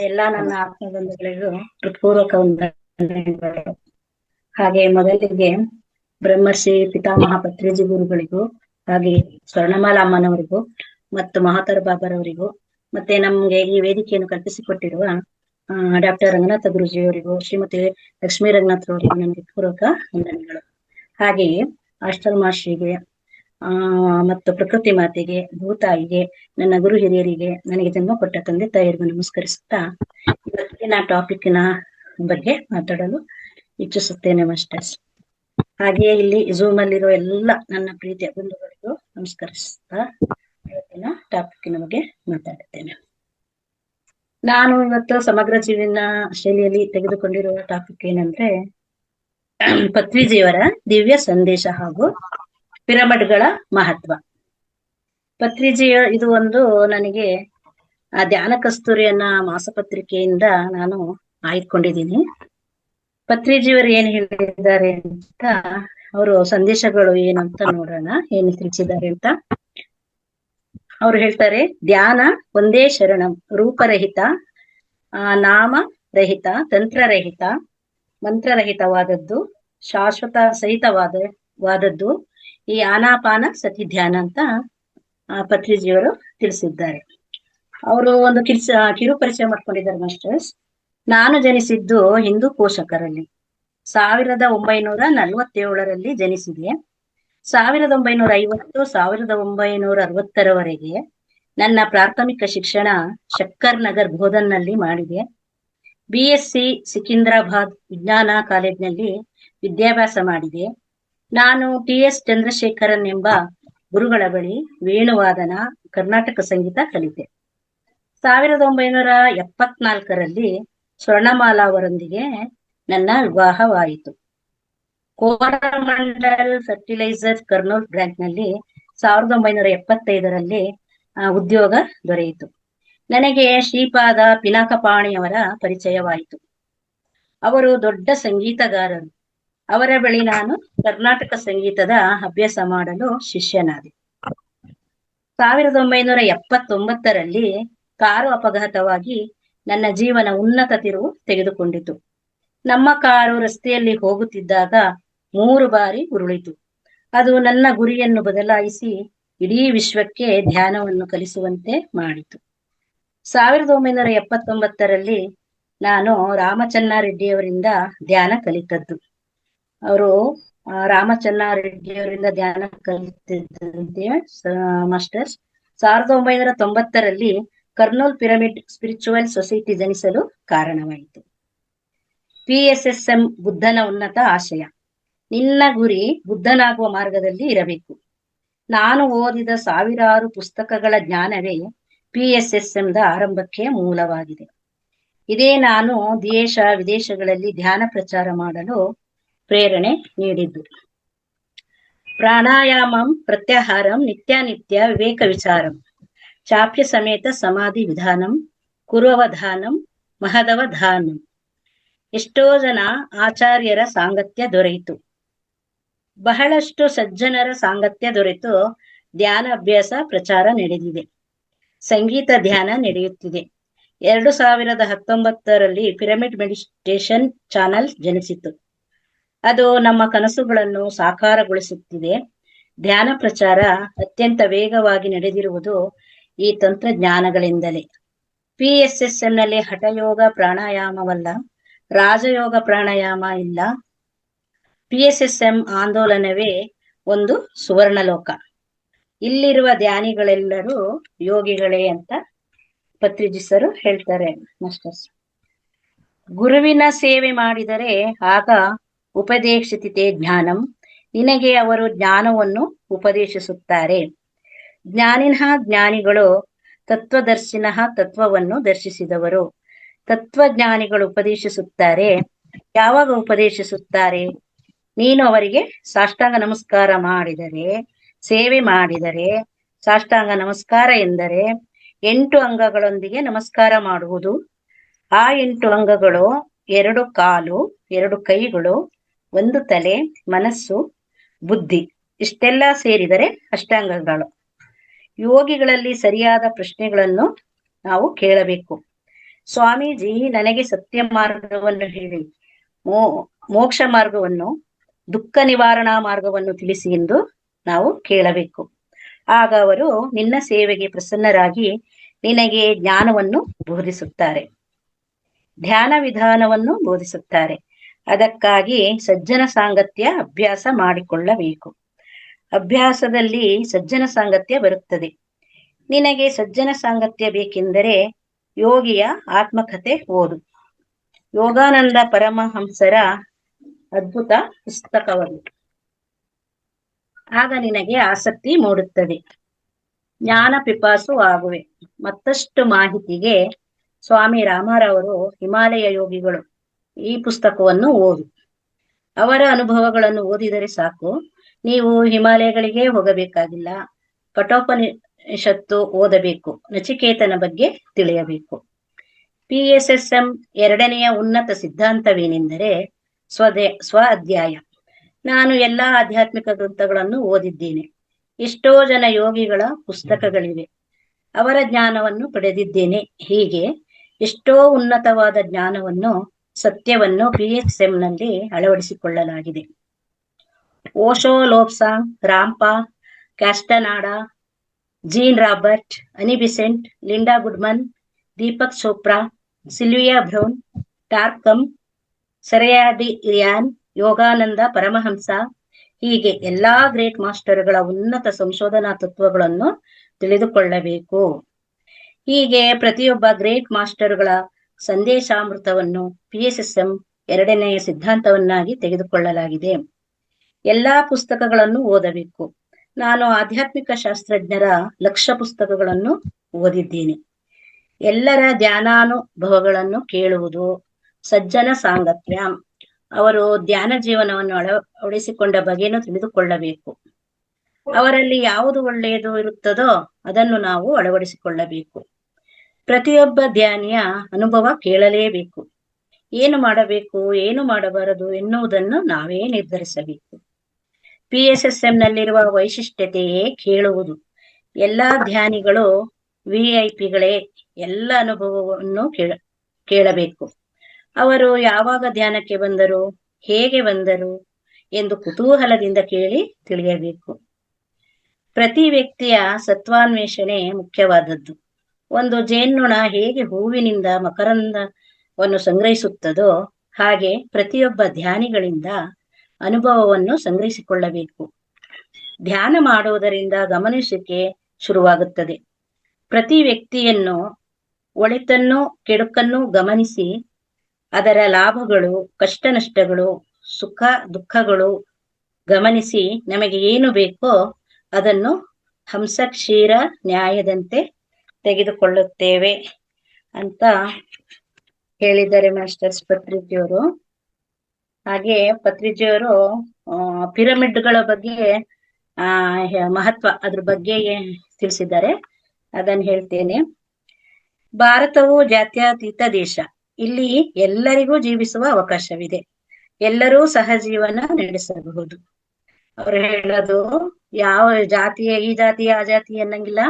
ಎಲ್ಲಾ ನನ್ನ ಆತ್ಮ ಬಂಧುಗಳಿಗೂ ಹೃತ್ಪೂರ್ವಕ ವಂದನೆಗಳು. ಹಾಗೆ ಮೊದಲಿಗೆ ಬ್ರಹ್ಮರ್ಷಿ ಪಿತಾಮಹ ಪತ್ರಿಜಿ ಗುರುಗಳಿಗೂ, ಹಾಗೆ ಸ್ವರ್ಣಮಾಲಾ ಅಮ್ಮನವರಿಗೂ ಮತ್ತು ಮಹಾತರ ಬಾಬರವರಿಗೂ, ಮತ್ತೆ ನಮ್ಗೆ ಈ ವೇದಿಕೆಯನ್ನು ಕಲ್ಪಿಸಿಕೊಟ್ಟಿರುವ ಡಾಕ್ಟರ್ ರಂಗನಾಥ ಗುರುಜಿಯವರಿಗೂ, ಶ್ರೀಮತಿ ಲಕ್ಷ್ಮೀ ರಂಗನಾಥ್ ಅವರಿಗೂ ನನ್ನ ಹೃತ್ಪೂರ್ವಕ ವಂದನೆಗಳು. ಹಾಗೆಯೇ ಹಾಸ್ಟೆಲ್ ಮಾಸ್ಟರಿಗೆ ಮತ್ತು ಪ್ರಕೃತಿ ಮಾತೆಗೆ, ಭೂತಾಯಿಗೆ, ನನ್ನ ಗುರು ಹಿರಿಯರಿಗೆ, ನನಗೆ ಜನ್ಮ ಕೊಟ್ಟ ತಂದೆ ತಾಯಿಯರಿಗೂ ನಮಸ್ಕರಿಸುತ್ತಾ ಇವತ್ತಿನ ಟಾಪಿಕ್ನ ಬಗ್ಗೆ ಮಾತಾಡಲು ಇಚ್ಛಿಸುತ್ತೇನೆ ಮಾಸ್ಟರ್ಸ್. ಹಾಗೆಯೇ ಇಲ್ಲಿ ಝೂಮ್ ಅಲ್ಲಿರೋ ಎಲ್ಲ ನನ್ನ ಪ್ರೀತಿಯ ಬಂಧುಗಳಿಗೂ ನಮಸ್ಕರಿಸುತ್ತಾ ಇವತ್ತಿನ ಟಾಪಿಕ್ನ ಬಗ್ಗೆ ಮಾತಾಡುತ್ತೇನೆ. ನಾನು ಇವತ್ತು ಸಮಗ್ರ ಜೀವನ ಶೈಲಿಯಲ್ಲಿ ತೆಗೆದುಕೊಂಡಿರುವ ಟಾಪಿಕ್ ಏನಂದ್ರೆ ಪತ್ರಿಜಿಯವರ ದಿವ್ಯ ಸಂದೇಶ ಹಾಗೂ ಪಿರಮಿಡ್ಗಳ ಮಹತ್ವ. ಪತ್ರಿಜಿಯ ಇದು ಒಂದು ನನಗೆ ಧ್ಯಾನ ಕಸ್ತೂರಿಯನ್ನ ಮಾಸಪತ್ರಿಕೆಯಿಂದ ನಾನು ಆಯ್ದುಕೊಂಡಿದ್ದೀನಿ. ಪತ್ರಿಜಿಯವರು ಏನ್ ಹೇಳಿದ್ದಾರೆ ಅಂತ, ಅವರು ಸಂದೇಶಗಳು ಏನಂತ ನೋಡೋಣ, ಏನು ತಿಳಿಸಿದ್ದಾರೆ ಅಂತ. ಅವ್ರು ಹೇಳ್ತಾರೆ, ಧ್ಯಾನ ಒಂದೇ ಶರಣಂ, ರೂಪರಹಿತ, ನಾಮರಹಿತ, ತಂತ್ರರಹಿತ, ಮಂತ್ರರಹಿತವಾದದ್ದು, ಶಾಶ್ವತ ಸಹಿತವಾದದ್ದು ಈ ಆನಾಪಾನ ಸತಿ ಧ್ಯಾನ ಅಂತ ಪತ್ರಿಜಿಯವರು ತಿಳಿಸಿದ್ದಾರೆ. ಅವರು ಒಂದು ಕಿರು ಪರಿಚಯ ಮಾಡ್ಕೊಂಡಿದ್ದಾರೆ ಮಾಸ್ಟರ್ಸ್. ನಾನು ಜನಿಸಿದ್ದು ಹಿಂದೂ ಪೋಷಕರಲ್ಲಿ. 1947ರಲ್ಲಿ ಜನಿಸಿದೆ. 1950 1960ರವರೆಗೆ ನನ್ನ ಪ್ರಾಥಮಿಕ ಶಿಕ್ಷಣ ಶಕ್ಕರ್ ನಗರ್ ಬೋಧನ್ನಲ್ಲಿ ಮಾಡಿದೆ. BSc ಸಿಕಿಂದ್ರಾಬಾದ್ ವಿಜ್ಞಾನ ಕಾಲೇಜಿನಲ್ಲಿ ವಿದ್ಯಾಭ್ಯಾಸ ಮಾಡಿದೆ. ನಾನು TS ಚಂದ್ರಶೇಖರನ್ ಎಂಬ ಗುರುಗಳ ಬಳಿ ವೇಣುವಾದನ, ಕರ್ನಾಟಕ ಸಂಗೀತ ಕಲಿತೆ. 1974ರಲ್ಲಿ ಸ್ವರ್ಣಮಾಲಾ ಅವರೊಂದಿಗೆ ನನ್ನ ವಿವಾಹವಾಯಿತು. ಕೋರಮಂಡಲ್ ಫರ್ಟಿಲೈಸರ್ ಕರ್ನೂಲ್ ಬ್ರಾಂಚ್ನಲ್ಲಿ 1975ರಲ್ಲಿ ಉದ್ಯೋಗ ದೊರೆಯಿತು. ನನಗೆ ಶ್ರೀಪಾದ ಪಿನಾಕಪಾಣಿಯವರ ಪರಿಚಯವಾಯಿತು. ಅವರು ದೊಡ್ಡ ಸಂಗೀತಗಾರರು. ಅವರ ಬಳಿ ನಾನು ಕರ್ನಾಟಕ ಸಂಗೀತದ ಅಭ್ಯಾಸ ಮಾಡಲು ಶಿಷ್ಯನಾದೆ. 1979ರಲ್ಲಿ ಕಾರು ಅಪಘಾತವಾಗಿ ನನ್ನ ಜೀವನ ಉನ್ನತ ತಿರುವು ತೆಗೆದುಕೊಂಡಿತು. ನಮ್ಮ ಕಾರು ರಸ್ತೆಯಲ್ಲಿ ಹೋಗುತ್ತಿದ್ದಾಗ 3 ಬಾರಿ ಉರುಳಿತು. ಅದು ನನ್ನ ಗುರಿಯನ್ನು ಬದಲಾಯಿಸಿ ಇಡೀ ವಿಶ್ವಕ್ಕೆ ಧ್ಯಾನವನ್ನು ಕಲಿಸುವಂತೆ ಮಾಡಿತು. 1979ರಲ್ಲಿ ನಾನು ರಾಮಚನ್ನಾರೆಡ್ಡಿಯವರಿಂದ ಧ್ಯಾನ ಕಲಿತದ್ದು. ಅವರು ರಾಮಚನ್ನಾರೆಡ್ಡಿಯವರಿಂದ ಧ್ಯಾನ ಕಲಿತಿದ್ದಂತೆ ಮಾಸ್ಟರ್ಸ್ 1990ರಲ್ಲಿ ಕರ್ನೂಲ್ ಪಿರಮಿಡ್ ಸ್ಪಿರಿಚುವಲ್ ಸೊಸೈಟಿ ಜನಿಸಲು ಕಾರಣವಾಯಿತು. PSSM ಬುದ್ಧನ ಉನ್ನತ ಆಶಯ. ನಿನ್ನ ಗುರಿ ಬುದ್ಧನಾಗುವ ಮಾರ್ಗದಲ್ಲಿ ಇರಬೇಕು. ನಾನು ಓದಿದ ಸಾವಿರಾರು ಪುಸ್ತಕಗಳ ಜ್ಞಾನವೇ PSSMದ ಆರಂಭಕ್ಕೆ ಮೂಲವಾಗಿದೆ. ಇದೇ ನಾನು ದೇಶ ವಿದೇಶಗಳಲ್ಲಿ ಧ್ಯಾನ ಪ್ರಚಾರ ಮಾಡಲು ಪ್ರೇರಣೆ ನೀಡಿದ್ದು. ಪ್ರಾಣಾಯಾಮಂ ಪ್ರತ್ಯಾಹಾರಂ ನಿತ್ಯಾನಿತ್ಯ ವಿವೇಕ ವಿಚಾರಂ ಚಾಪ್ಯ ಸಮೇತ ಸಮಾಧಿ ವಿಧಾನಂ ಕುರುವಧಾನಂ ಮಹದವಧಾನಂ. ಎಷ್ಟೋ ಜನ ಆಚಾರ್ಯರ ಸಾಂಗತ್ಯ ದೊರೆಯಿತು. ಬಹಳಷ್ಟು ಸಜ್ಜನರ ಸಾಂಗತ್ಯ ದೊರೆತು ಧ್ಯಾನ ಅಭ್ಯಾಸ ಪ್ರಚಾರ ನಡೆದಿದೆ. ಸಂಗೀತ ಧ್ಯಾನ ನಡೆಯುತ್ತಿದೆ. 2019ರಲ್ಲಿ ಪಿರಮಿಡ್ ಮೆಡಿಟೇಷನ್ ಚಾನಲ್ ಜನಿಸಿತು. ಅದು ನಮ್ಮ ಕನಸುಗಳನ್ನು ಸಾಕಾರಗೊಳಿಸುತ್ತಿದೆ. ಧ್ಯಾನ ಪ್ರಚಾರ ಅತ್ಯಂತ ವೇಗವಾಗಿ ನಡೆದಿರುವುದು ಈ ತಂತ್ರಜ್ಞಾನಗಳಿಂದಲೇ. PSSMನಲ್ಲಿ ಹಠಯೋಗ ಪ್ರಾಣಾಯಾಮವಲ್ಲ, ರಾಜಯೋಗ ಪ್ರಾಣಾಯಾಮ ಇಲ್ಲ. PSSM ಆಂದೋಲನವೇ ಒಂದು ಸುವರ್ಣಲೋಕ. ಇಲ್ಲಿರುವ ಧ್ಯಾನಿಗಳೆಲ್ಲರೂ ಯೋಗಿಗಳೇ ಅಂತ ಪತ್ರಿಜಿಸರು ಹೇಳ್ತಾರೆ ಮಾಸ್ಟರ್ಸ್. ಗುರುವಿನ ಸೇವೆ ಮಾಡಿದರೆ ಆಗ ಉಪದೇಶಿತೆ ಜ್ಞಾನಂ, ನಿನಗೆ ಅವರು ಜ್ಞಾನವನ್ನು ಉಪದೇಶಿಸುತ್ತಾರೆ. ಜ್ಞಾನಿನಃ ಜ್ಞಾನಿಗಳು, ತತ್ವದರ್ಶಿನಃ ತತ್ವವನ್ನು ದರ್ಶಿಸಿದವರು. ತತ್ವಜ್ಞಾನಿಗಳು ಉಪದೇಶಿಸುತ್ತಾರೆ. ಯಾವಾಗ ಉಪದೇಶಿಸುತ್ತಾರೆ? ನೀನು ಅವರಿಗೆ ಸಾಷ್ಟಾಂಗ ನಮಸ್ಕಾರ ಮಾಡಿದರೆ, ಸೇವೆ ಮಾಡಿದರೆ. ಸಾಷ್ಟಾಂಗ ನಮಸ್ಕಾರ ಎಂದರೆ 8 ಅಂಗಗಳೊಂದಿಗೆ ನಮಸ್ಕಾರ ಮಾಡುವುದು. ಆ 8 ಅಂಗಗಳು 2 ಕಾಲು, 2 ಕೈಗಳು, 1 ತಲೆ, ಮನಸ್ಸು, ಬುದ್ಧಿ, ಇಷ್ಟೆಲ್ಲ ಸೇರಿದರೆ ಅಷ್ಟಾಂಗಗಳು. ಯೋಗಿಗಳಲ್ಲಿ ಸರಿಯಾದ ಪ್ರಶ್ನೆಗಳನ್ನು ನಾವು ಕೇಳಬೇಕು. ಸ್ವಾಮೀಜಿ ನನಗೆ ಸತ್ಯ ಮಾರ್ಗವನ್ನು ಹೇಳಿ ಮೋ ಮೋಕ್ಷ ಮಾರ್ಗವನ್ನು, ದುಃಖ ನಿವಾರಣಾ ಮಾರ್ಗವನ್ನು ತಿಳಿಸಿ ಎಂದು ನಾವು ಕೇಳಬೇಕು. ಆಗ ಅವರು ನಿನ್ನ ಸೇವೆಗೆ ಪ್ರಸನ್ನರಾಗಿ ನಿನಗೆ ಜ್ಞಾನವನ್ನು ಬೋಧಿಸುತ್ತಾರೆ, ಧ್ಯಾನ ವಿಧಾನವನ್ನು ಬೋಧಿಸುತ್ತಾರೆ. ಅದಕ್ಕಾಗಿ ಸಜ್ಜನ ಸಾಂಗತ್ಯ ಅಭ್ಯಾಸ ಮಾಡಿಕೊಳ್ಳಬೇಕು. ಅಭ್ಯಾಸದಲ್ಲಿ ಸಜ್ಜನ ಸಾಂಗತ್ಯ ಬರುತ್ತದೆ. ನಿನಗೆ ಸಜ್ಜನ ಸಾಂಗತ್ಯ ಬೇಕೆಂದರೆ ಯೋಗಿಯ ಆತ್ಮಕಥೆ ಓದು. ಯೋಗಾನಂದ ಪರಮಹಂಸರ ಅದ್ಭುತ ಪುಸ್ತಕವನ್ನು. ಆಗ ನಿನಗೆ ಆಸಕ್ತಿ ಮೂಡುತ್ತದೆ, ಜ್ಞಾನ ಪಿಪಾಸು ಆಗುವೆ. ಮತ್ತಷ್ಟು ಮಾಹಿತಿಗೆ ಸ್ವಾಮಿ ರಾಮರವರು ಹಿಮಾಲಯ ಯೋಗಿಗಳು ಈ ಪುಸ್ತಕವನ್ನು ಓದು. ಅವರ ಅನುಭವಗಳನ್ನು ಓದಿದರೆ ಸಾಕು. ನೀವು ಹಿಮಾಲಯಗಳಿಗೆ ಹೋಗಬೇಕಾಗಿಲ್ಲ. ಕಠೋಪನಿಷತ್ತು ಓದಬೇಕು, ನಚಿಕೇತನ ಬಗ್ಗೆ ತಿಳಿಯಬೇಕು. PSSM 2ನೆಯ ಉನ್ನತ ಸಿದ್ಧಾಂತವೇನೆಂದರೆ ಸ್ವ ಅಧ್ಯಾಯ. ನಾನು ಎಲ್ಲಾ ಆಧ್ಯಾತ್ಮಿಕ ಗ್ರಂಥಗಳನ್ನು ಓದಿದ್ದೇನೆ. ಎಷ್ಟೋ ಜನ ಯೋಗಿಗಳ ಪುಸ್ತಕಗಳಿವೆ, ಅವರ ಜ್ಞಾನವನ್ನು ಪಡೆದಿದ್ದೇನೆ. ಹೀಗೆ ಎಷ್ಟೋ ಉನ್ನತವಾದ ಜ್ಞಾನವನ್ನು, ಸತ್ಯವನ್ನು PSMನಲ್ಲಿ ಅಳವಡಿಸಿಕೊಳ್ಳಲಾಗಿದೆ. Osho, Lobsang, Rampa, Castaneda, Jean Robert, Annie Besant, Linda Goodman, Deepak Chopra, Sylvia Browne, Torkom, Saraydarian, Yogananda Paramahansa, ಹೀಗೆ ಎಲ್ಲಾ ಗ್ರೇಟ್ ಮಾಸ್ಟರ್ಗಳ ಉನ್ನತ ಸಂಶೋಧನಾ ತತ್ವಗಳನ್ನು ತಿಳಿದುಕೊಳ್ಳಬೇಕು. ಹೀಗೆ ಪ್ರತಿಯೊಬ್ಬ ಗ್ರೇಟ್ ಮಾಸ್ಟರ್ಗಳ ಸಂದೇಶಾಮೃತವನ್ನು PSSM 2ನೆಯ ಸಿದ್ಧಾಂತವನ್ನಾಗಿ ತೆಗೆದುಕೊಳ್ಳಲಾಗಿದೆ. ಎಲ್ಲಾ ಪುಸ್ತಕಗಳನ್ನು ಓದಬೇಕು. ನಾನು ಆಧ್ಯಾತ್ಮಿಕ ಶಾಸ್ತ್ರಜ್ಞರ 1,00,000 ಪುಸ್ತಕಗಳನ್ನು ಓದಿದ್ದೇನೆ. ಎಲ್ಲರ ಧ್ಯಾನಾನುಭವಗಳನ್ನು ಕೇಳುವುದು, ಸಜ್ಜನ ಸಾಂಗತ್ಯ, ಅವರು ಧ್ಯಾನ ಜೀವನವನ್ನು ಅಳವಡಿಸಿಕೊಂಡ ಬಗೆಯನ್ನು ತಿಳಿದುಕೊಳ್ಳಬೇಕು. ಅವರಲ್ಲಿ ಯಾವುದು ಒಳ್ಳೆಯದು ಇರುತ್ತದೋ ಅದನ್ನು ನಾವು ಅಳವಡಿಸಿಕೊಳ್ಳಬೇಕು. ಪ್ರತಿಯೊಬ್ಬ ಧ್ಯಾನಿಯ ಅನುಭವ ಕೇಳಲೇಬೇಕು. ಏನು ಮಾಡಬೇಕು, ಏನು ಮಾಡಬಾರದು ಎನ್ನುವುದನ್ನು ನಾವೇ ನಿರ್ಧರಿಸಬೇಕು. PSSMನಲ್ಲಿರುವ ವೈಶಿಷ್ಟ್ಯತೆಯೇ ಕೇಳುವುದು. ಎಲ್ಲಾ ಧ್ಯಾನಿಗಳು VIP ಎಲ್ಲ ಅನುಭವವನ್ನು ಕೇಳಬೇಕು. ಅವರು ಯಾವಾಗ ಧ್ಯಾನಕ್ಕೆ ಬಂದರು, ಹೇಗೆ ಬಂದರು ಎಂದು ಕುತೂಹಲದಿಂದ ಕೇಳಿ ತಿಳಿಯಬೇಕು. ಪ್ರತಿ ವ್ಯಕ್ತಿಯ ಸತ್ವಾನ್ವೇಷಣೆ ಮುಖ್ಯವಾದದ್ದು. ಒಂದು ಜೇನ್ನೊಣ ಹೇಗೆ ಹೂವಿನಿಂದ ಮಕರಂದವನ್ನು ಸಂಗ್ರಹಿಸುತ್ತದೋ ಹಾಗೆ ಪ್ರತಿಯೊಬ್ಬ ಧ್ಯಾನಿಗಳಿಂದ ಅನುಭವವನ್ನು ಸಂಗ್ರಹಿಸಿಕೊಳ್ಳಬೇಕು. ಧ್ಯಾನ ಮಾಡುವುದರಿಂದ ಗಮನಿಸುವಿಕೆ ಶುರುವಾಗುತ್ತದೆ. ಪ್ರತಿ ವ್ಯಕ್ತಿಯನ್ನು, ಒಳಿತನ್ನು ಕೆಡುಕನ್ನು ಗಮನಿಸಿ ಅದರ ಲಾಭಗಳು, ಕಷ್ಟ ನಷ್ಟಗಳು, ಸುಖ ದುಃಖಗಳು ಗಮನಿಸಿ ನಮಗೆ ಏನು ಬೇಕೋ ಅದನ್ನು ಹಂಸಕ್ಷೀರ ನ್ಯಾಯದಂತೆ ತೆಗೆದುಕೊಳ್ಳುತ್ತೇವೆ ಅಂತ ಹೇಳಿದ್ದಾರೆ ಮಾಸ್ಟರ್ಸ್ ಪತ್ರಿಜಿಯವರು. ಹಾಗೆ ಪತ್ರಿಜಿಯವರು ಪಿರಮಿಡ್ಗಳ ಬಗ್ಗೆ ಮಹತ್ವ, ಅದ್ರ ಬಗ್ಗೆ ತಿಳಿಸಿದ್ದಾರೆ. ಅದನ್ನು ಹೇಳ್ತೇನೆ. ಭಾರತವು ಜಾತ್ಯತೀತ ದೇಶ. ಇಲ್ಲಿ ಎಲ್ಲರಿಗೂ ಜೀವಿಸುವ ಅವಕಾಶವಿದೆ. ಎಲ್ಲರೂ ಸಹಜೀವನ ನಡೆಸಬಹುದು. ಅವ್ರು ಹೇಳೋದು ಯಾವ ಜಾತಿಯ, ಈ ಜಾತಿಯ ಆ ಜಾತಿ ಅನ್ನಂಗಿಲ್ಲ,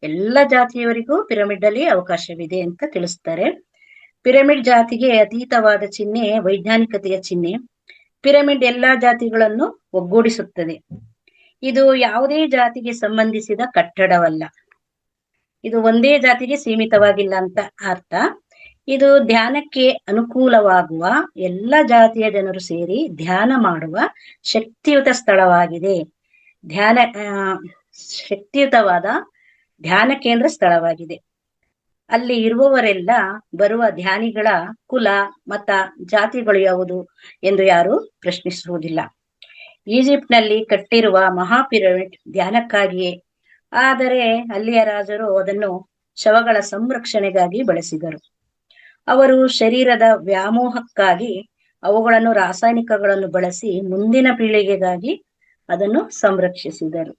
ಎಲ್ಲ ಜಾತಿಯವರಿಗೂ ಪಿರಮಿಡ್ ಅಲ್ಲಿ ಅವಕಾಶವಿದೆ ಅಂತ ತಿಳಿಸ್ತಾರೆ. ಪಿರಮಿಡ್ ಜಾತಿಗೆ ಅತೀತವಾದ ಚಿಹ್ನೆ ವೈಜ್ಞಾನಿಕತೆಯ ಚಿಹ್ನೆ. ಪಿರಮಿಡ್ ಎಲ್ಲಾ ಜಾತಿಗಳನ್ನು ಒಗ್ಗೂಡಿಸುತ್ತದೆ. ಇದು ಯಾವುದೇ ಜಾತಿಗೆ ಸಂಬಂಧಿಸಿದ ಕಟ್ಟಡವಲ್ಲ. ಇದು ಒಂದೇ ಜಾತಿಗೆ ಸೀಮಿತವಾಗಿಲ್ಲ ಅಂತ ಅರ್ಥ. ಇದು ಧ್ಯಾನಕ್ಕೆ ಅನುಕೂಲವಾಗುವ ಎಲ್ಲ ಜಾತಿಯ ಜನರು ಸೇರಿ ಧ್ಯಾನ ಮಾಡುವ ಶಕ್ತಿಯುತ ಸ್ಥಳವಾಗಿದೆ. ಶಕ್ತಿಯುತವಾದ ಧ್ಯಾನ ಕೇಂದ್ರ ಸ್ಥಳವಾಗಿದೆ. ಅಲ್ಲಿ ಇರುವವರೆಲ್ಲ ಬರುವ ಧ್ಯಾನಿಗಳ ಕುಲ, ಮತ, ಜಾತಿಗಳು ಯಾವುದು ಎಂದು ಯಾರು ಪ್ರಶ್ನಿಸುವುದಿಲ್ಲ. ಈಜಿಪ್ಟ್ನಲ್ಲಿ ಕಟ್ಟಿರುವ ಮಹಾಪಿರಮಿಡ್ ಧ್ಯಾನಕ್ಕಾಗಿಯೇ. ಆದರೆ ಅಲ್ಲಿಯ ರಾಜರು ಅದನ್ನು ಶವಗಳ ಸಂರಕ್ಷಣೆಗಾಗಿ ಬಳಸಿದರು. ಅವರು ಶರೀರದ ವ್ಯಾಮೋಹಕ್ಕಾಗಿ ಅವುಗಳನ್ನು, ರಾಸಾಯನಿಕಗಳನ್ನು ಬಳಸಿ ಮುಂದಿನ ಪೀಳಿಗೆಗಾಗಿ ಅದನ್ನು ಸಂರಕ್ಷಿಸಿದರು.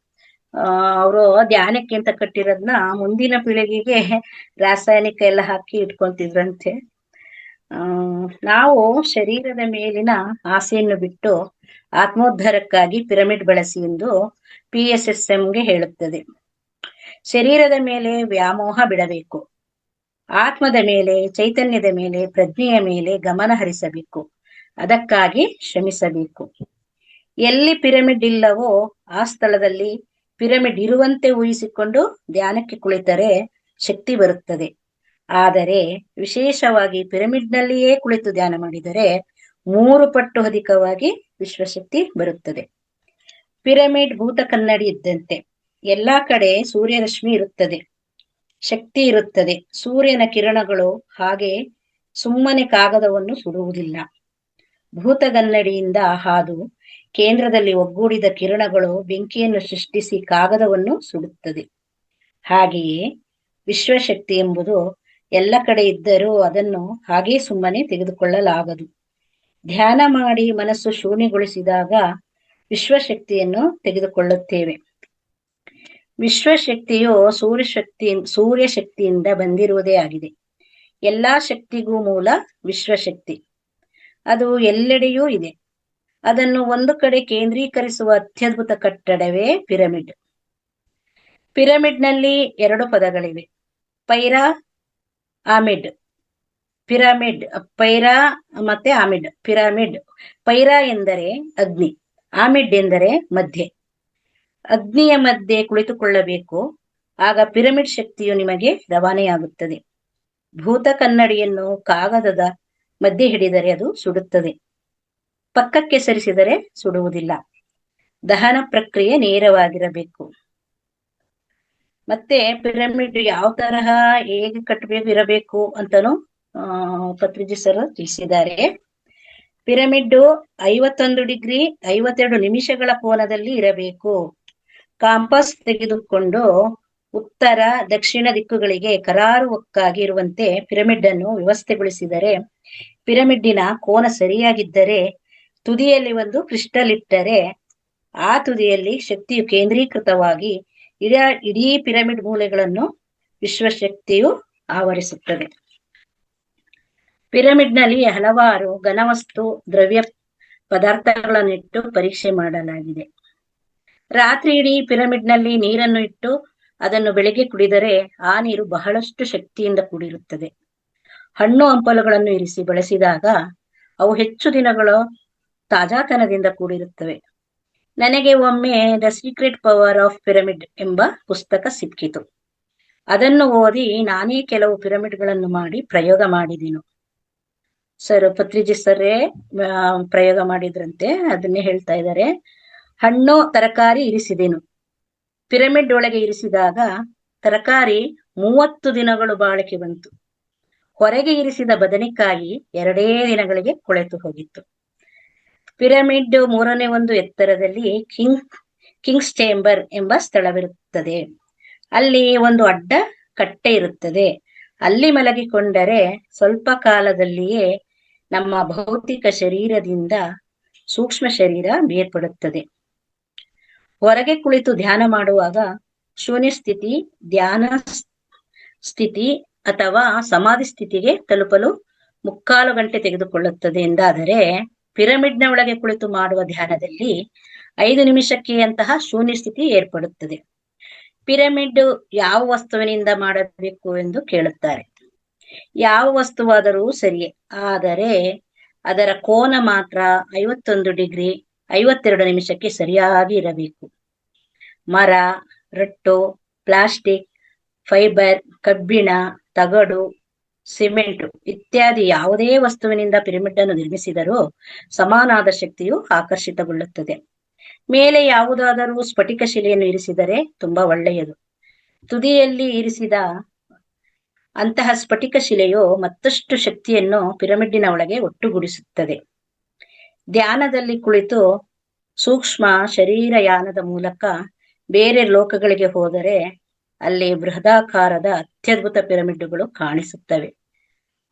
ಅವರು ಧ್ಯಾನಕ್ಕೆ ಅಂತ ಕಟ್ಟಿರೋದನ್ನ ಮುಂದಿನ ಪೀಳಿಗೆಗೆ ರಾಸಾಯನಿಕ ಎಲ್ಲ ಹಾಕಿ ಇಟ್ಕೊಂತಿದ್ರಂತೆ. ನಾವು ಶರೀರದ ಮೇಲಿನ ಆಸೆಯನ್ನು ಬಿಟ್ಟು ಆತ್ಮೋದ್ಧಾರಕ್ಕಾಗಿ ಪಿರಮಿಡ್ ಬಳಸಿ ಎಂದು PSSMಗೆ ಹೇಳುತ್ತದೆ. ಶರೀರದ ಮೇಲೆ ವ್ಯಾಮೋಹ ಬಿಡಬೇಕು. ಆತ್ಮದ ಮೇಲೆ, ಚೈತನ್ಯದ ಮೇಲೆ, ಪ್ರಜ್ಞೆಯ ಮೇಲೆ ಗಮನ ಹರಿಸಬೇಕು. ಅದಕ್ಕಾಗಿ ಶ್ರಮಿಸಬೇಕು. ಎಲ್ಲಿ ಪಿರಮಿಡ್ ಇಲ್ಲವೋ ಆ ಸ್ಥಳದಲ್ಲಿ ಪಿರಮಿಡ್ ಇರುವಂತೆ ಊಹಿಸಿಕೊಂಡು ಧ್ಯಾನಕ್ಕೆ ಕುಳಿತರೆ ಶಕ್ತಿ ಬರುತ್ತದೆ. ಆದರೆ ವಿಶೇಷವಾಗಿ ಪಿರಮಿಡ್ನಲ್ಲಿಯೇ ಕುಳಿತು ಧ್ಯಾನ ಮಾಡಿದರೆ 3 ಪಟ್ಟು ಅಧಿಕವಾಗಿ ವಿಶ್ವಶಕ್ತಿ ಬರುತ್ತದೆ. ಪಿರಮಿಡ್ ಭೂತ ಕನ್ನಡಿ ಇದ್ದಂತೆ. ಎಲ್ಲಾ ಕಡೆ ಸೂರ್ಯರಶ್ಮಿ ಇರುತ್ತದೆ, ಶಕ್ತಿ ಇರುತ್ತದೆ. ಸೂರ್ಯನ ಕಿರಣಗಳು ಹಾಗೆ ಸುಮ್ಮನೆ ಕಾಗದವನ್ನು ಸುಡುವುದಿಲ್ಲ. ಭೂತಗನ್ನಡಿಯಿಂದ ಹಾದು ಕೇಂದ್ರದಲ್ಲಿ ಒಗ್ಗೂಡಿದ ಕಿರಣಗಳು ಬೆಂಕಿಯನ್ನು ಸೃಷ್ಟಿಸಿ ಕಾಗದವನ್ನು ಸುಡುತ್ತದೆ. ಹಾಗೆಯೇ ವಿಶ್ವಶಕ್ತಿ ಎಂಬುದು ಎಲ್ಲ ಕಡೆ ಇದ್ದರೂ ಅದನ್ನು ಹಾಗೇ ಸುಮ್ಮನೆ ತೆಗೆದುಕೊಳ್ಳಲಾಗದು. ಧ್ಯಾನ ಮಾಡಿ ಮನಸ್ಸು ಶೂನ್ಯಗೊಳಿಸಿದಾಗ ವಿಶ್ವಶಕ್ತಿಯನ್ನು ತೆಗೆದುಕೊಳ್ಳುತ್ತೇವೆ. ವಿಶ್ವಶಕ್ತಿಯು ಸೂರ್ಯ ಶಕ್ತಿಯಿಂದ ಬಂದಿರುವುದೇ ಆಗಿದೆ. ಎಲ್ಲಾ ಶಕ್ತಿಗೂ ಮೂಲ ವಿಶ್ವಶಕ್ತಿ. ಅದು ಎಲ್ಲೆಡೆಯೂ ಇದೆ. ಅದನ್ನು ಒಂದು ಕಡೆ ಕೇಂದ್ರೀಕರಿಸುವ ಅತ್ಯದ್ಭುತ ಕಟ್ಟಡವೇ ಪಿರಮಿಡ್. ಪಿರಮಿಡ್ನಲ್ಲಿ 2 ಪದಗಳಿವೆ, ಪೈರಾ ಆಮಿಡ್. ಪಿರಮಿಡ್, ಪೈರಾ ಮತ್ತೆ ಆಮಿಡ್. ಪಿರಮಿಡ್, ಪೈರಾ ಎಂದರೆ ಅಗ್ನಿ, ಆಮಿಡ್ ಎಂದರೆ ಮಧ್ಯೆ. ಅಗ್ನಿಯ ಮಧ್ಯೆ ಕುಳಿತುಕೊಳ್ಳಬೇಕು, ಆಗ ಪಿರಮಿಡ್ ಶಕ್ತಿಯು ನಿಮಗೆ ರವಾನೆಯಾಗುತ್ತದೆ. ಭೂತ ಕನ್ನಡಿಯನ್ನು ಕಾಗದದ ಮಧ್ಯೆ ಹಿಡಿದರೆ ಅದು ಸುಡುತ್ತದೆ, ಪಕ್ಕಕ್ಕೆ ಸರಿಸಿದರೆ ಸುಡುವುದಿಲ್ಲ. ದಹನ ಪ್ರಕ್ರಿಯೆ ನೇರವಾಗಿರಬೇಕು. ಮತ್ತೆ ಪಿರಮಿಡ್ ಯಾವ ತರಹ ಹೇಗೆ ಇರಬೇಕು ಅಂತನೂ ಪತ್ರಿಜಿ ಸರ್ ತಿಳಿಸಿದ್ದಾರೆ. ಪಿರಮಿಡ್ 51 ಡಿಗ್ರಿ 52 ನಿಮಿಷಗಳ ಕೋನದಲ್ಲಿ ಇರಬೇಕು. ಕಾಂಪಾಸ್ ತೆಗೆದುಕೊಂಡು ಉತ್ತರ ದಕ್ಷಿಣ ದಿಕ್ಕುಗಳಿಗೆ ಕರಾರುವಕ್ಕಾಗಿ ಇರುವಂತೆ ಪಿರಮಿಡ್ ಅನ್ನು ವ್ಯವಸ್ಥೆಗೊಳಿಸಿದರೆ, ಪಿರಮಿಡ್ಡಿನ ಕೋನ ಸರಿಯಾಗಿದ್ದರೆ ತುದಿಯಲ್ಲಿ ಒಂದು ಕ್ರಿಸ್ಟಲ್ ಇಟ್ಟರೆ ಆ ತುದಿಯಲ್ಲಿ ಶಕ್ತಿಯು ಕೇಂದ್ರೀಕೃತವಾಗಿ ಇಡೀ ಪಿರಮಿಡ್ ಮೂಲೆಗಳನ್ನು ವಿಶ್ವಶಕ್ತಿಯು ಆವರಿಸುತ್ತದೆ. ಪಿರಮಿಡ್ನಲ್ಲಿ ಹಲವಾರು ಘನವಸ್ತು ದ್ರವ್ಯ ಪದಾರ್ಥಗಳನ್ನಿಟ್ಟು ಪರೀಕ್ಷೆ ಮಾಡಲಾಗಿದೆ. ರಾತ್ರಿ ಇಡೀ ಪಿರಮಿಡ್ನಲ್ಲಿ ನೀರನ್ನು ಇಟ್ಟು ಅದನ್ನು ಬೆಳಿಗ್ಗೆ ಕುಡಿದರೆ ಆ ನೀರು ಬಹಳಷ್ಟು ಶಕ್ತಿಯಿಂದ ಕೂಡಿರುತ್ತದೆ. ಹಣ್ಣು ಹಂಪಲುಗಳನ್ನು ಇರಿಸಿ ಬಳಸಿದಾಗ ಅವು ಹೆಚ್ಚು ದಿನಗಳು ತಾಜಾತನದಿಂದ ಕೂಡಿರುತ್ತವೆ. ನನಗೆ ಒಮ್ಮೆ the secret power of pyramid ಎಂಬ ಪುಸ್ತಕ ಸಿಕ್ಕಿತು. ಅದನ್ನು ಓದಿ ನಾನೇ ಕೆಲವು ಪಿರಮಿಡ್ಗಳನ್ನು ಮಾಡಿ ಪ್ರಯೋಗ ಮಾಡಿದೆನು. ಪತ್ರಿಜಿ ಸರ್ರೇ ಪ್ರಯೋಗ ಮಾಡಿದ್ರಂತೆ, ಅದನ್ನೇ ಹೇಳ್ತಾ ಇದ್ದಾರೆ. ಹಣ್ಣು ತರಕಾರಿ ಇರಿಸಿದೆನು. ಪಿರಮಿಡ್ ಒಳಗೆ ಇರಿಸಿದಾಗ ತರಕಾರಿ 30 ದಿನಗಳು ಬಾಳಿಕೆ ಬಂತು. ಹೊರಗೆ ಇರಿಸಿದ ಬದನೆಕಾಯಿ 2 ದಿನಗಳಿಗೆ ಕೊಳೆತು ಹೋಗಿತ್ತು. ಪಿರಮಿಡ್ 3ನೇ ಒಂದು ಎತ್ತರದಲ್ಲಿ ಕಿಂಗ್ಸ್ ಚೇಂಬರ್ ಎಂಬ ಸ್ಥಳವಿರುತ್ತದೆ. ಅಲ್ಲಿ ಒಂದು ಅಡ್ಡ ಕಟ್ಟೆ ಇರುತ್ತದೆ. ಅಲ್ಲಿ ಮಲಗಿಕೊಂಡರೆ ಸ್ವಲ್ಪ ಕಾಲದಲ್ಲಿಯೇ ನಮ್ಮ ಭೌತಿಕ ಶರೀರದಿಂದ ಸೂಕ್ಷ್ಮ ಶರೀರ ಬೇರ್ಪಡುತ್ತದೆ. ಹೊರಗೆ ಕುಳಿತು ಧ್ಯಾನ ಮಾಡುವಾಗ ಶೂನ್ಯ ಸ್ಥಿತಿ, ಧ್ಯಾನ ಸ್ಥಿತಿ ಅಥವಾ ಸಮಾಧಿ ಸ್ಥಿತಿಗೆ ತಲುಪಲು 3/4 ಗಂಟೆ ತೆಗೆದುಕೊಳ್ಳುತ್ತದೆ ಎಂದಾದರೆ, ಪಿರಮಿಡ್ನ ಒಳಗೆ ಕುಳಿತು ಮಾಡುವ ಧ್ಯಾನದಲ್ಲಿ 5 ನಿಮಿಷಕ್ಕೆ ಅಂತಹ ಶೂನ್ಯ ಸ್ಥಿತಿ ಏರ್ಪಡುತ್ತದೆ. ಪಿರಮಿಡ್ ಯಾವ ವಸ್ತುವಿನಿಂದ ಮಾಡಬೇಕು ಎಂದು ಕೇಳುತ್ತಾರೆ. ಯಾವ ವಸ್ತುವಾದರೂ ಸರಿಯೇ, ಆದರೆ ಅದರ ಕೋನ ಮಾತ್ರ 51 ಡಿಗ್ರಿ 52 ನಿಮಿಷಕ್ಕೆ ಸರಿಯಾಗಿ ಇರಬೇಕು. ಮರ, ರಟ್ಟು, ಪ್ಲಾಸ್ಟಿಕ್, ಫೈಬರ್, ಕಬ್ಬಿಣ, ತಗಡು, ಸಿಮೆಂಟ್ ಇತ್ಯಾದಿ ಯಾವುದೇ ವಸ್ತುವಿನಿಂದ ಪಿರಮಿಡ್ ಅನ್ನು ನಿರ್ಮಿಸಿದರೂ ಸಮಾನಾದ ಶಕ್ತಿಯು ಆಕರ್ಷಿತಗೊಳ್ಳುತ್ತದೆ. ಮೇಲೆ ಯಾವುದಾದರೂ ಸ್ಫಟಿಕ ಶಿಲೆಯನ್ನು ಇರಿಸಿದರೆ ತುಂಬಾ ಒಳ್ಳೆಯದು. ತುದಿಯಲ್ಲಿ ಇರಿಸಿದ ಅಂತಹ ಸ್ಫಟಿಕ ಶಿಲೆಯು ಮತ್ತಷ್ಟು ಶಕ್ತಿಯನ್ನು ಪಿರಮಿಡ್ಡಿನ ಒಳಗೆ ಒಟ್ಟುಗೂಡಿಸುತ್ತದೆ. ಧ್ಯಾನದಲ್ಲಿ ಕುಳಿತು ಸೂಕ್ಷ್ಮ ಶರೀರಯಾನದ ಮೂಲಕ ಬೇರೆ ಲೋಕಗಳಿಗೆ ಹೋದರೆ ಅಲ್ಲಿ ಬೃಹದಾಕಾರದ ಅತ್ಯದ್ಭುತ ಪಿರಮಿಡ್ಗಳು ಕಾಣಿಸುತ್ತವೆ.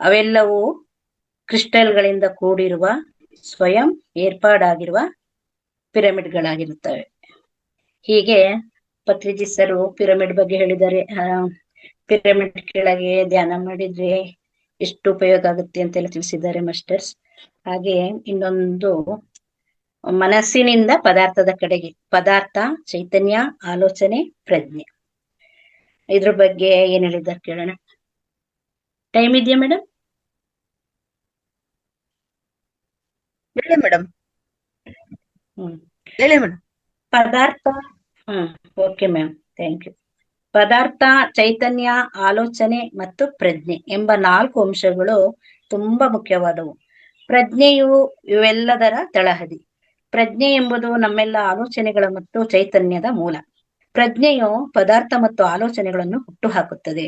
ಅವೆಲ್ಲವೂ ಕ್ರಿಸ್ಟಲ್ಗಳಿಂದ ಕೂಡಿರುವ ಸ್ವಯಂ ಏರ್ಪಾಡಾಗಿರುವ ಪಿರಮಿಡ್ಗಳಾಗಿರುತ್ತವೆ. ಹೀಗೆ ಪತ್ರಿಜಿ ಸರ್ ಪಿರಮಿಡ್ ಬಗ್ಗೆ ಹೇಳಿದ್ದಾರೆ. ಪಿರಮಿಡ್ ಕೆಳಗೆ ಧ್ಯಾನ ಮಾಡಿದ್ರೆ ಎಷ್ಟು ಉಪಯೋಗ ಆಗುತ್ತೆ ಅಂತೆಲ್ಲ ತಿಳಿಸಿದ್ದಾರೆ ಮಾಸ್ಟರ್ಸ್. ಹಾಗೆ ಇನ್ನೊಂದು, ಮನಸ್ಸಿನಿಂದ ಪದಾರ್ಥದ ಕಡೆಗೆ, ಪದಾರ್ಥ, ಚೈತನ್ಯ, ಆಲೋಚನೆ, ಪ್ರಜ್ಞೆ, ಇದ್ರ ಬಗ್ಗೆ ಏನ್ ಹೇಳಿದ್ದಾರೆ ಕೇಳೋಣ. ಟೈಮ್ ಇದೆಯಾ ಮೇಡಮ್? ಹೇಳಿ ಮೇಡಮ್. ಹ್ಮ್. ಹೇಳಿ ಮೇಡಮ್. ಪದಾರ್ಥ. Okay ma'am, thank you. ಪದಾರ್ಥ, ಚೈತನ್ಯ, ಆಲೋಚನೆ ಮತ್ತು ಪ್ರಜ್ಞೆ ಎಂಬ 4 ಅಂಶಗಳು ತುಂಬಾ ಮುಖ್ಯವಾದವು. ಪ್ರಜ್ಞೆಯು ಇವೆಲ್ಲದರ ತಳಹದಿ. ಪ್ರಜ್ಞೆ ಎಂಬುದು ನಮ್ಮೆಲ್ಲ ಆಲೋಚನೆಗಳ ಮತ್ತು ಚೈತನ್ಯದ ಮೂಲ. ಪ್ರಜ್ಞೆಯು ಪದಾರ್ಥ ಮತ್ತು ಆಲೋಚನೆಗಳನ್ನು ಹುಟ್ಟುಹಾಕುತ್ತದೆ.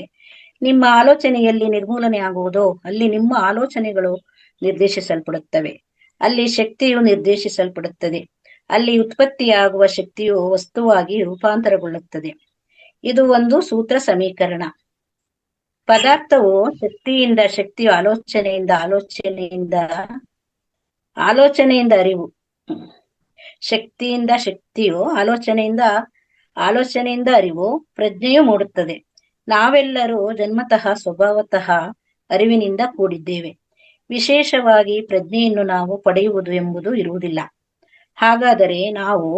ನಿಮ್ಮ ಆಲೋಚನೆಯಲ್ಲಿ ನಿರ್ಮೂಲನೆ ಆಗುವುದೋ ಅಲ್ಲಿ ನಿಮ್ಮ ಆಲೋಚನೆಗಳು ನಿರ್ದೇಶಿಸಲ್ಪಡುತ್ತವೆ. ಅಲ್ಲಿ ಶಕ್ತಿಯು ನಿರ್ದೇಶಿಸಲ್ಪಡುತ್ತದೆ. ಅಲ್ಲಿ ಉತ್ಪತ್ತಿಯಾಗುವ ಶಕ್ತಿಯು ವಸ್ತುವಾಗಿ ರೂಪಾಂತರಗೊಳ್ಳುತ್ತದೆ. ಇದು ಒಂದು ಸೂತ್ರ ಸಮೀಕರಣ. ಪದಾರ್ಥವು ಶಕ್ತಿಯಿಂದ, ಶಕ್ತಿಯು ಆಲೋಚನೆಯಿಂದ ಅರಿವು. ಶಕ್ತಿಯಿಂದ ಶಕ್ತಿಯು ಆಲೋಚನೆಯಿಂದ ಅರಿವು, ಪ್ರಜ್ಞೆಯು ಮೂಡುತ್ತದೆ. ನಾವೆಲ್ಲರೂ ಜನ್ಮತಃ ಸ್ವಭಾವತಃ ಅರಿವಿನಿಂದ ಕೂಡಿದ್ದೇವೆ. ವಿಶೇಷವಾಗಿ ಪ್ರಜ್ಞೆಯನ್ನು ನಾವು ಪಡೆಯುವುದು ಎಂಬುದು ಇರುವುದಿಲ್ಲ. ಹಾಗಾದರೆ ನಾವು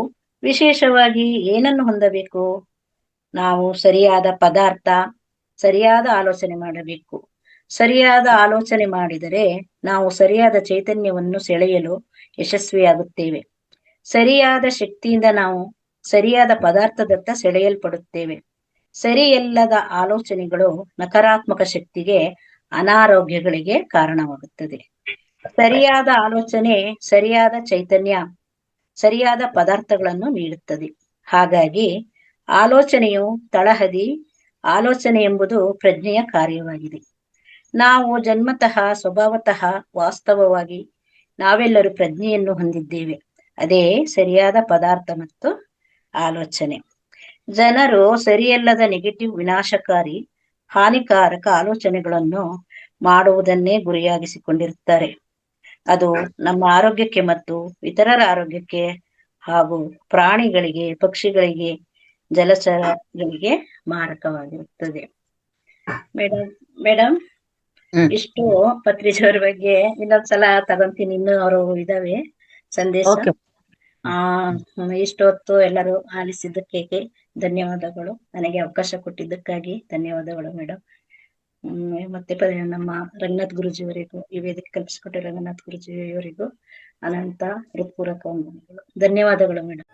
ವಿಶೇಷವಾಗಿ ಏನನ್ನು ಹೊಂದಬೇಕು? ನಾವು ಸರಿಯಾದ ಪದಾರ್ಥ, ಸರಿಯಾದ ಆಲೋಚನೆ ಮಾಡಬೇಕು. ಸರಿಯಾದ ಆಲೋಚನೆ ಮಾಡಿದರೆ ನಾವು ಸರಿಯಾದ ಚೈತನ್ಯವನ್ನು ಸೆಳೆಯಲು ಯಶಸ್ವಿಯಾಗುತ್ತೇವೆ. ಸರಿಯಾದ ಶಕ್ತಿಯಿಂದ ನಾವು ಸರಿಯಾದ ಪದಾರ್ಥದತ್ತ ಸೆಳೆಯಲ್ಪಡುತ್ತೇವೆ. ಸರಿಯಲ್ಲದ ಆಲೋಚನೆಗಳು ನಕಾರಾತ್ಮಕ ಶಕ್ತಿಗೆ, ಅನಾರೋಗ್ಯಗಳಿಗೆ ಕಾರಣವಾಗುತ್ತದೆ. ಸರಿಯಾದ ಆಲೋಚನೆ ಸರಿಯಾದ ಚೈತನ್ಯ, ಸರಿಯಾದ ಪದಾರ್ಥಗಳನ್ನು ನೀಡುತ್ತದೆ. ಹಾಗಾಗಿ ಆಲೋಚನೆಯು ತಳಹದಿ. ಆಲೋಚನೆ ಎಂಬುದು ಪ್ರಜ್ಞೆಯ ಕಾರ್ಯವಾಗಿದೆ. ನಾವು ಜನ್ಮತಃ ಸ್ವಭಾವತಃ ವಾಸ್ತವವಾಗಿ ನಾವೆಲ್ಲರೂ ಪ್ರಜ್ಞೆಯನ್ನು ಹೊಂದಿದ್ದೇವೆ. ಅದೇ ಸರಿಯಾದ ಪದಾರ್ಥ ಮತ್ತು ಆಲೋಚನೆ. ಜನರು ಸರಿಯಲ್ಲದ ನೆಗೆಟಿವ್, ವಿನಾಶಕಾರಿ, ಹಾನಿಕಾರಕ ಆಲೋಚನೆಗಳನ್ನು ಮಾಡುವುದನ್ನೇ ಗುರಿಯಾಗಿಸಿಕೊಂಡಿರುತ್ತಾರೆ. ಅದು ನಮ್ಮ ಆರೋಗ್ಯಕ್ಕೆ ಮತ್ತು ಇತರರ ಆರೋಗ್ಯಕ್ಕೆ ಹಾಗೂ ಪ್ರಾಣಿಗಳಿಗೆ, ಪಕ್ಷಿಗಳಿಗೆ, ಜಲಚರಗಳಿಗೆ ಮಾರಕವಾಗಿರುತ್ತದೆ. ಮೇಡಮ್ ಇಷ್ಟು ಪತ್ರಿಜೋರ್ ಬಗ್ಗೆ ಇನ್ನೊಂದ್ಸಲ ತಗೊಂತೀನಿ. ಇನ್ನು ಅವರು ಇದಾವೆ ಸಂದೇಶ. ಇಷ್ಟು ಹೊತ್ತು ಎಲ್ಲರೂ ಆಲಿಸಿದ್ದಕ್ಕೆ ಧನ್ಯವಾದಗಳು. ನನಗೆ ಅವಕಾಶ ಕೊಟ್ಟಿದ್ದಕ್ಕಾಗಿ ಧನ್ಯವಾದಗಳು ಮೇಡಮ್. ಮತ್ತೆ ನಮ್ಮ ರಂಗನಾಥ್ ಗುರುಜಿಯವರಿಗೂ, ಈ ವೇದಿಕೆ ಕಲ್ಪಿಸಿಕೊಟ್ಟ ರಂಗನಾಥ್ ಗುರುಜಿಯವರಿಗೂ ಅನಂತ ಹೃತ್ಪೂರ್ವಕ ವಂದನೆಗಳು. ಧನ್ಯವಾದಗಳು ಮೇಡಮ್.